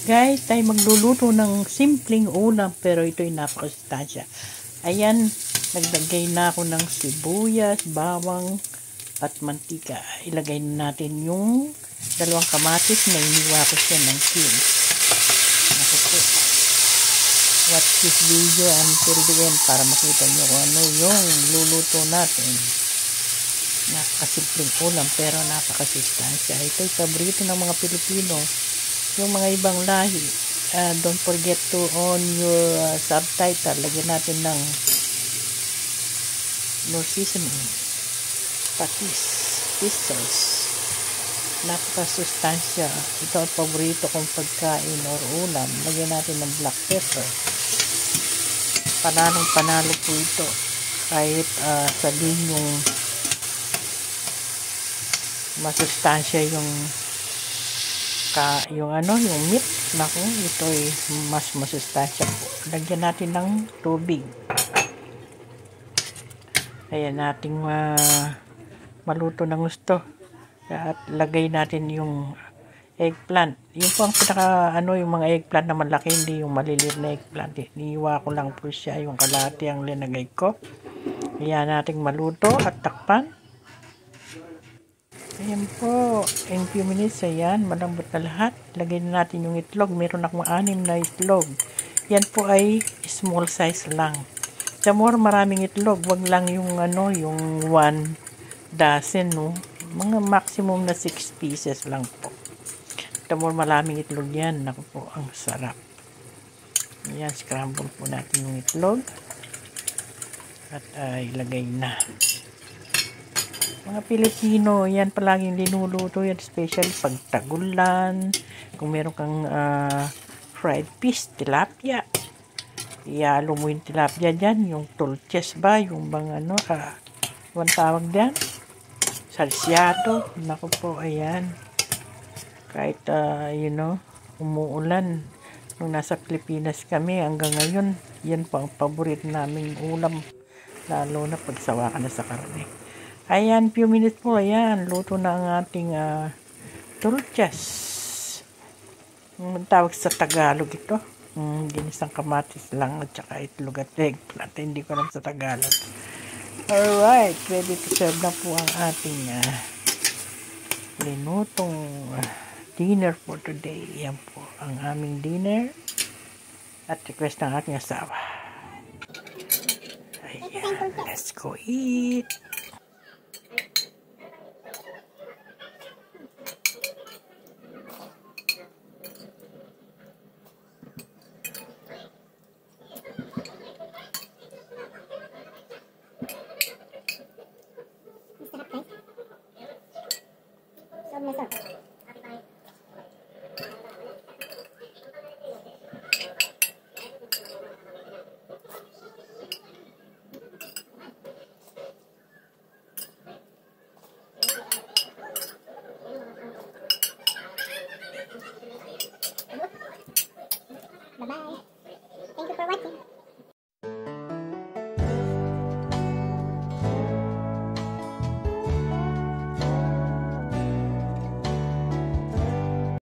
Guys, tayo magluluto ng simpleng ulam pero ito'y napakasustansya. Ayan, naglagay na ako ng sibuyas, bawang at mantika. Ilagay natin yung dalawang kamatis na iniwa ko siya ng cubes. Naku po. Watch this video until the end para makita nyo kung ano yung luluto natin. Napakasimpleng ulam pero napakasustansya. Ito'y paborito ng mga Pilipino. Yung mga ibang lahi, don't forget to on your subtitle. Lagyan natin ng no seasoning, patis, fish sauce. Napakasustansya. Ito ang paborito kong pagkain or ulam. Lagyan natin ng black pepper. Panalong panalo po ito. Kahit sabihin yung masustansya yung meat, naku, ito ay mas masustansya po. Lagyan natin ng tubig. Ayan nating maluto ng gusto. At lagay natin yung eggplant. Yung po ang yung mga eggplant na malaki, hindi yung maliliit na eggplant. Iniwa ko lang po siya, yung kalahati ang linagay ko. Ayan nating maluto at takpan. Ayan po, in few minutes, ayan, malambot na lahat. Lagay na natin yung itlog. Meron akong 6 na itlog. Yan po ay small size lang. The more maraming itlog, wag lang yung yung 1 dozen, no? Mga maximum na 6 pieces lang po. The more maraming itlog yan, naku po, ang sarap. Ayan, scramble po natin yung itlog. At ilagay na. Mga Pilipino, yan palaging linuluto yan, especially pag tagulan. Kung meron kang fried fish, tilapia. Iyalo mo yung tilapia dyan, yung tulches ba, yung bang anong tawag dyan? Salsyado. Naku po, ayan. Kahit, umuulan. Nung nasa Pilipinas kami, hanggang ngayon, yan po ang paborito naming ulam. Lalo na pagsawa ka na sa karne. Ayan, few minutes po, ayan, luto na ang ating tulches. Tawag sa Tagalog ito. Ginisang kamatis lang at saka itlog at eggplant. Hindi ko alam sa Tagalog. Alright, ready to serve na po ang ating linutong dinner for today. Yan po ang aming dinner at request ng aking asawa. Ayan, let's go eat. Bye-bye. Thank you for watching.